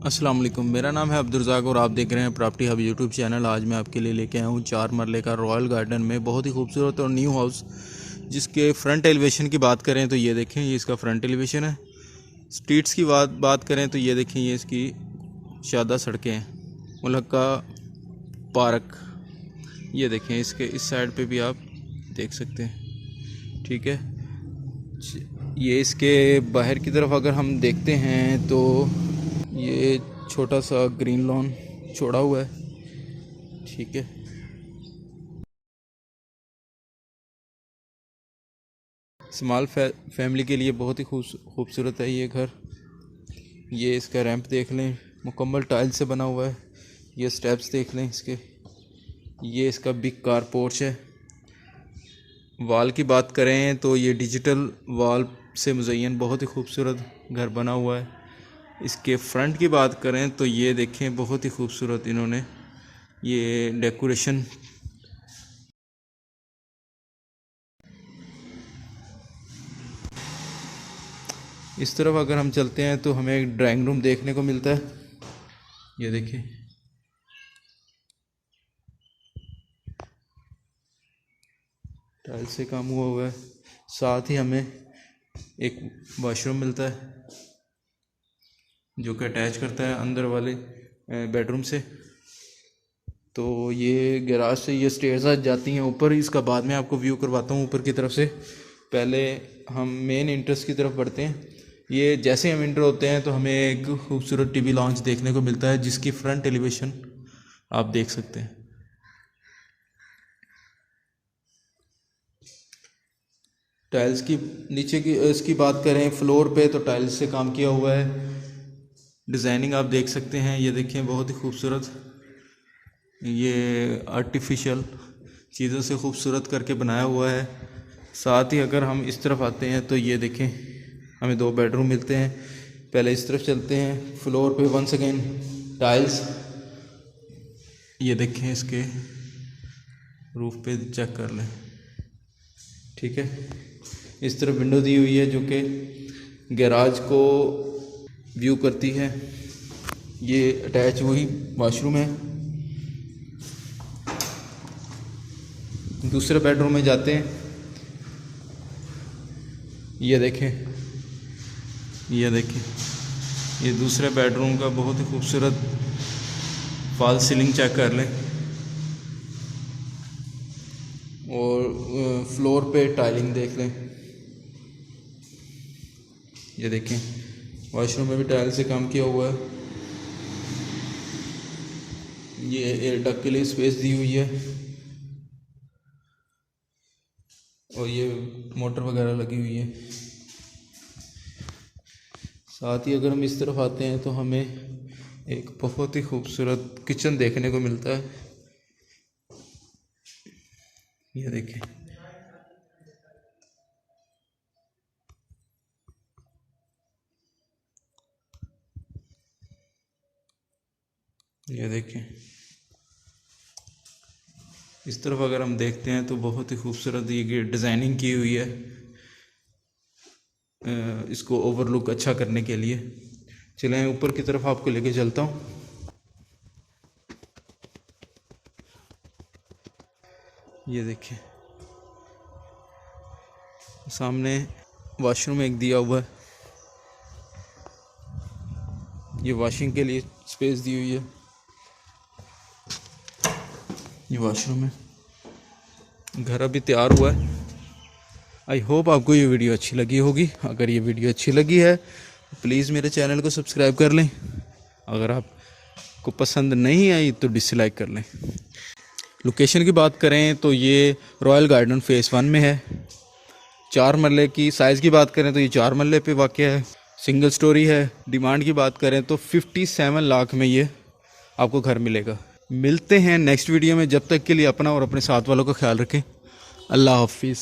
अस्सलाम वालेकुम। मेरा नाम है अब्दुर्रज़ाक और आप देख रहे हैं प्रॉपर्टी हब यूट्यूब चैनल। आज मैं आपके लिए लेके आया हूँ 4 मरले का रॉयल गार्डन में बहुत ही खूबसूरत और न्यू हाउस, जिसके फ्रंट एलिवेशन की बात करें तो ये देखें, ये इसका फ्रंट एलिवेशन है। स्ट्रीट्स की बात करें तो ये देखें, ये इसकी शादा सड़कें हैं, मुलक्का पार्क। ये देखें, इसके इस साइड पे भी आप देख सकते हैं। ठीक है, ये इसके बाहर की तरफ अगर हम देखते हैं तो ये छोटा सा ग्रीन लॉन छोड़ा हुआ है। ठीक है, स्मॉल फैमिली के लिए बहुत ही खूबसूरत है ये घर। ये इसका रैंप देख लें, मुकम्मल टाइल से बना हुआ है। ये स्टेप्स देख लें इसके। ये इसका बिग कार पोर्च है। वाल की बात करें तो ये डिजिटल वाल से मुज़य्यन बहुत ही खूबसूरत घर बना हुआ है। इसके फ्रंट की बात करें तो ये देखें, बहुत ही खूबसूरत इन्होंने ये डेकोरेशन। इस तरफ अगर हम चलते हैं तो हमें एक ड्राइंग रूम देखने को मिलता है। ये देखिए, टाइल से काम हुआ है। साथ ही हमें एक वॉशरूम मिलता है जो कि अटैच करता है अंदर वाले बेडरूम से। तो ये गैराज से ये स्टेयर्स आ जाती हैं ऊपर। इसका बाद में आपको व्यू करवाता हूँ ऊपर की तरफ से। पहले हम मेन इंट्रेंस की तरफ बढ़ते हैं। ये जैसे हम इंटर होते हैं तो हमें एक खूबसूरत टीवी लॉन्च देखने को मिलता है, जिसकी फ्रंट एलिवेशन आप देख सकते हैं। टाइल्स की नीचे की इसकी बात करें, फ्लोर पे तो टाइल्स से काम किया हुआ है। डिज़ाइनिंग आप देख सकते हैं, ये देखें, बहुत ही खूबसूरत। ये आर्टिफिशियल चीज़ों से खूबसूरत करके बनाया हुआ है। साथ ही अगर हम इस तरफ आते हैं तो ये देखें, हमें 2 बेडरूम मिलते हैं। पहले इस तरफ चलते हैं। फ्लोर पे वंस अगेन टाइल्स। ये देखें, इसके रूफ पे चेक कर लें। ठीक है, इस तरफ विंडो दी हुई है जो कि गैराज को व्यू करती है। ये अटैच वही वॉशरूम है। दूसरे बेडरूम में जाते हैं। ये देखें, ये दूसरे बेडरूम का बहुत ही खूबसूरत फॉल सीलिंग चेक कर लें। और फ्लोर पे टाइलिंग देख लें। ये देखें, वॉशरूम में भी टाइल से काम किया हुआ है। ये एयर डक के लिए स्पेस दी हुई है और ये मोटर वगैरह लगी हुई है। साथ ही अगर हम इस तरफ आते हैं तो हमें एक बहुत ही खूबसूरत किचन देखने को मिलता है। ये देखें, ये देखें, इस तरफ अगर हम देखते हैं तो बहुत ही खूबसूरत ये डिज़ाइनिंग की हुई है इसको ओवरलुक अच्छा करने के लिए। चलें ऊपर की तरफ आपको लेके चलता हूँ। ये देखिए, सामने वॉशरूम एक दिया हुआ है। ये वॉशिंग के लिए स्पेस दी हुई है। ये वॉशरूम है। घर अभी तैयार हुआ है। आई होप आपको ये वीडियो अच्छी लगी होगी। अगर ये वीडियो अच्छी लगी है तो प्लीज़ मेरे चैनल को सब्सक्राइब कर लें। अगर आपको पसंद नहीं आई तो डिसलाइक कर लें। लोकेशन की बात करें तो ये रॉयल गार्डन फेज़ 1 में है। 4 मरले की साइज़ की बात करें तो ये 4 मरले पे वाक़ है। सिंगल स्टोरी है। डिमांड की बात करें तो 57 लाख में ये आपको घर मिलेगा। मिलते हैं नेक्स्ट वीडियो में। जब तक के लिए अपना और अपने साथ वालों का ख्याल रखें। अल्लाह हाफिज़।